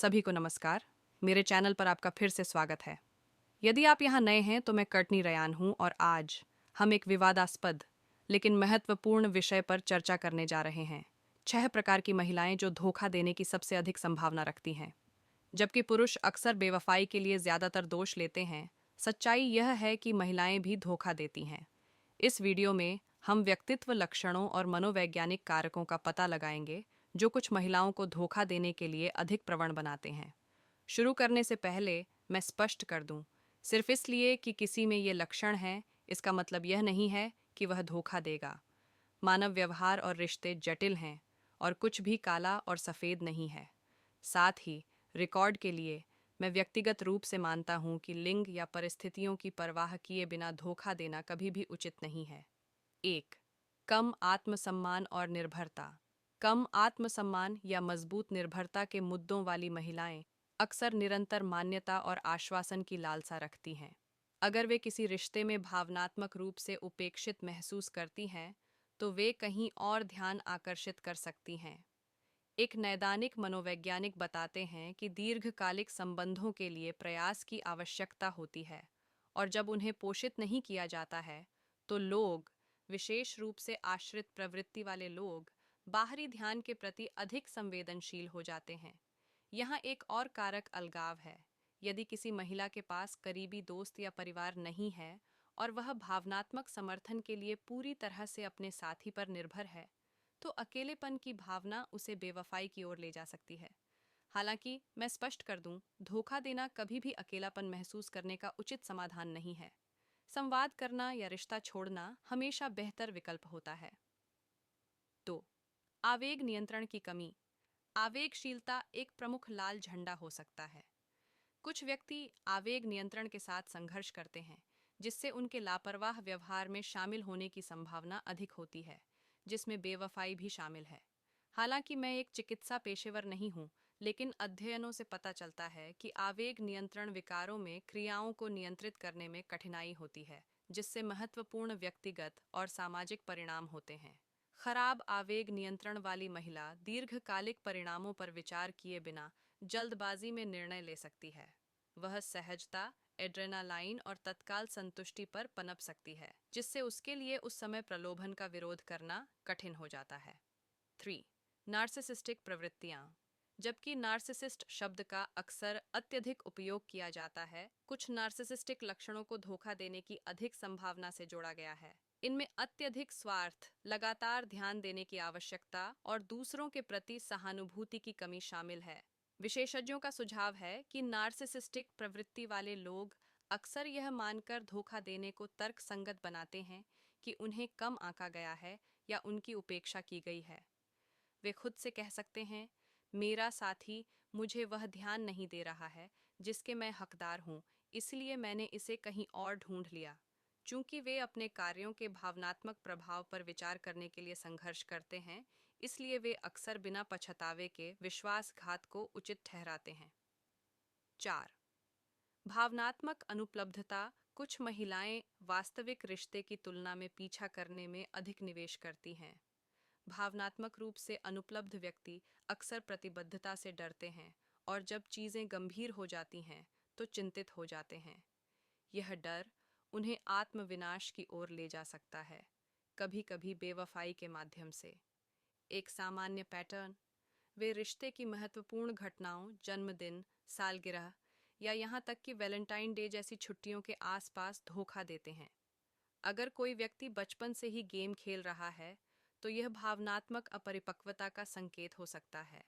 सभी को नमस्कार। मेरे चैनल पर आपका फिर से स्वागत है। यदि आप यहाँ नए हैं तो मैं कर्टनी रयान हूँ और आज हम एक विवादास्पद लेकिन महत्वपूर्ण विषय पर चर्चा करने जा रहे हैं। 6 प्रकार की महिलाएं जो धोखा देने की सबसे अधिक संभावना रखती हैं। जबकि पुरुष अक्सर बेवफाई के लिए ज्यादातर दोष लेते हैं, सच्चाई यह है कि महिलाएं भी धोखा देती हैं। इस वीडियो में हम व्यक्तित्व लक्षणों और मनोवैज्ञानिक कारकों का पता लगाएंगे जो कुछ महिलाओं को धोखा देने के लिए अधिक प्रवण बनाते हैं। शुरू करने से पहले मैं स्पष्ट कर दूं, सिर्फ इसलिए कि किसी में ये लक्षण हैं, इसका मतलब यह नहीं है कि वह धोखा देगा। मानव व्यवहार और रिश्ते जटिल हैं और कुछ भी काला और सफ़ेद नहीं है। साथ ही रिकॉर्ड के लिए मैं व्यक्तिगत रूप से मानता हूं कि लिंग या परिस्थितियों की परवाह किए बिना धोखा देना कभी भी उचित नहीं है। 1. कम आत्मसम्मान और निर्भरता। कम आत्मसम्मान या मजबूत निर्भरता के मुद्दों वाली महिलाएं अक्सर निरंतर मान्यता और आश्वासन की लालसा रखती हैं। अगर वे किसी रिश्ते में भावनात्मक रूप से उपेक्षित महसूस करती हैं, तो वे कहीं और ध्यान आकर्षित कर सकती हैं। एक नैदानिक मनोवैज्ञानिक बताते हैं कि दीर्घकालिक संबंधों के लिए प्रयास की आवश्यकता होती है और जब उन्हें पोषित नहीं किया जाता है, तो लोग, विशेष रूप से आश्रित प्रवृत्ति वाले लोग, बाहरी ध्यान के प्रति अधिक संवेदनशील हो जाते हैं। यहाँ एक और कारक अलगाव है। यदि किसी महिला के पास करीबी दोस्त या परिवार नहीं है और वह भावनात्मक समर्थन के लिए पूरी तरह से अपने साथी पर निर्भर है, तो अकेलेपन की भावना उसे बेवफाई की ओर ले जा सकती है। हालांकि मैं स्पष्ट कर दूं, धोखा देना कभी भी अकेलापन महसूस करने का उचित समाधान नहीं है। संवाद करना या रिश्ता छोड़ना हमेशा बेहतर विकल्प होता है। 2. आवेग नियंत्रण की कमी। आवेगशीलता एक प्रमुख लाल झंडा हो सकता है। कुछ व्यक्ति आवेग नियंत्रण के साथ संघर्ष करते हैं, जिससे उनके लापरवाह व्यवहार में शामिल होने की संभावना अधिक होती है, जिसमें बेवफाई भी शामिल है। हालांकि मैं एक चिकित्सा पेशेवर नहीं हूं, लेकिन अध्ययनों से पता चलता है कि आवेग नियंत्रण विकारों में क्रियाओं को नियंत्रित करने में कठिनाई होती है, जिससे महत्वपूर्ण व्यक्तिगत और सामाजिक परिणाम होते हैं। खराब आवेग नियंत्रण वाली महिला दीर्घकालिक परिणामों पर विचार किए बिना जल्दबाजी में निर्णय ले सकती है। वह सहजता, एड्रेनालाइन और तत्काल संतुष्टि पर पनप सकती है, जिससे उसके लिए उस समय प्रलोभन का विरोध करना कठिन हो जाता है। 3. नार्सिसिस्टिक प्रवृत्तियाँ। जबकि नार्सिसिस्ट शब्द का अक्सर अत्यधिक उपयोग किया जाता है, कुछ नार्सिसिस्टिक लक्षणों को धोखा देने की अधिक संभावना से जोड़ा गया है। इनमें अत्यधिक स्वार्थ, लगातार ध्यान देने की आवश्यकता और दूसरों के प्रति सहानुभूति की कमी शामिल है। विशेषज्ञों का सुझाव है कि नार्सिसिस्टिक प्रवृत्ति वाले लोग अक्सर यह मानकर धोखा देने को तर्कसंगत बनाते हैं कि उन्हें कम आंका गया है या उनकी उपेक्षा की गई है। वे खुद से कह सकते हैं, मेरा साथी मुझे वह ध्यान नहीं दे रहा है जिसके मैं हकदार हूँ, इसलिए मैंने इसे कहीं और ढूंढ लिया। चूंकि वे अपने कार्यों के भावनात्मक प्रभाव पर विचार करने के लिए संघर्ष करते हैं, इसलिए वे अक्सर बिना पछतावे के विश्वासघात को उचित ठहराते हैं। 4. भावनात्मक अनुपलब्धता। कुछ महिलाएं वास्तविक रिश्ते की तुलना में पीछा करने में अधिक निवेश करती हैं। भावनात्मक रूप से अनुपलब्ध व्यक्ति अक्सर प्रतिबद्धता से डरते हैं और जब चीज़ें गंभीर हो जाती हैं तो चिंतित हो जाते हैं। यह डर उन्हें आत्मविनाश की ओर ले जा सकता है, कभी कभी बेवफाई के माध्यम से। एक सामान्य पैटर्न, वे रिश्ते की महत्वपूर्ण घटनाओं, जन्मदिन, सालगिरह या यहाँ तक कि वैलेंटाइन डे जैसी छुट्टियों के आसपास धोखा देते हैं। अगर कोई व्यक्ति बचपन से ही गेम खेल रहा है, तो यह भावनात्मक अपरिपक्वता का संकेत हो सकता है।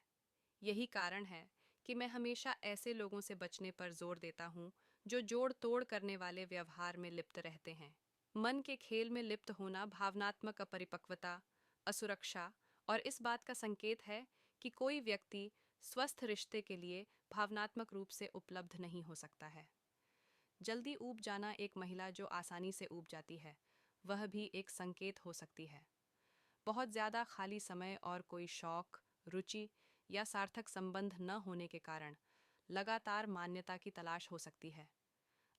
यही कारण है कि मैं हमेशा ऐसे लोगों से बचने पर जोर देता हूँ जो जोड़ तोड़ करने वाले व्यवहार में लिप्त रहते हैं। मन के खेल में लिप्त होना भावनात्मक अपरिपक्वता, असुरक्षा और इस बात का संकेत है कि कोई व्यक्ति स्वस्थ रिश्ते के लिए भावनात्मक रूप से उपलब्ध नहीं हो सकता है। जल्दी ऊब जाना। एक महिला जो आसानी से ऊब जाती है, वह भी एक संकेत हो सकती है। बहुत ज़्यादा खाली समय और कोई शौक, रुचि या सार्थक संबंध न होने के कारण लगातार मान्यता की तलाश हो सकती है।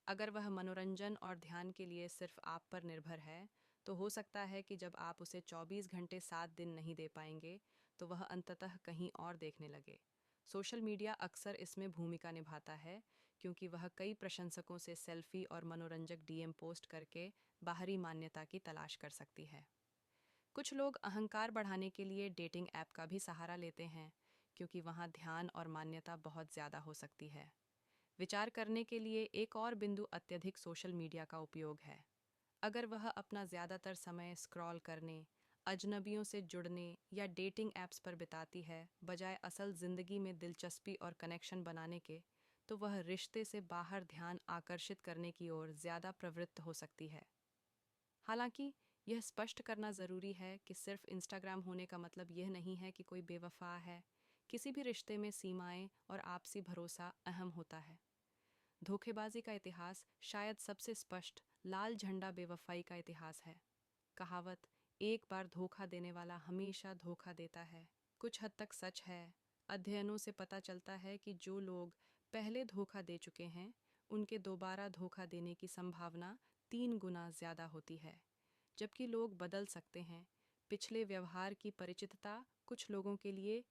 अगर वह मनोरंजन और ध्यान के लिए सिर्फ आप पर निर्भर है, तो हो सकता है कि जब आप उसे 24 घंटे 7 दिन नहीं दे पाएंगे, तो वह अंततः कहीं और देखने लगे। सोशल मीडिया अक्सर इसमें भूमिका निभाता है क्योंकि वह कई प्रशंसकों से सेल्फी और मनोरंजक डीएम पोस्ट करके बाहरी मान्यता की तलाश कर सकती है। कुछ लोग अहंकार बढ़ाने के लिए डेटिंग ऐप का भी सहारा लेते हैं क्योंकि वहाँ ध्यान और मान्यता बहुत ज़्यादा हो सकती है। विचार करने के लिए एक और बिंदु अत्यधिक सोशल मीडिया का उपयोग है। अगर वह अपना ज़्यादातर समय स्क्रॉल करने, अजनबियों से जुड़ने या डेटिंग ऐप्स पर बिताती है बजाय असल ज़िंदगी में दिलचस्पी और कनेक्शन बनाने के, तो वह रिश्ते से बाहर ध्यान आकर्षित करने की ओर ज़्यादा प्रवृत्त हो सकती है। हालांकि यह स्पष्ट करना ज़रूरी है कि सिर्फ इंस्टाग्राम होने का मतलब यह नहीं है कि कोई बेवफा है। किसी भी रिश्ते में सीमाएं और आपसी भरोसा अहम होता है। धोखेबाजी का इतिहास शायद सबसे स्पष्ट लाल झंडा बेवफाई का इतिहास है। कहावत एक बार धोखा देने वाला हमेशा धोखा देता है कुछ हद तक सच है। अध्ययनों से पता चलता है कि जो लोग पहले धोखा दे चुके हैं उनके दोबारा धोखा देने की संभावना 3 गुना ज़्यादा होती है। जबकि लोग बदल सकते हैं, पिछले व्यवहार की परिचितता कुछ लोगों के लिए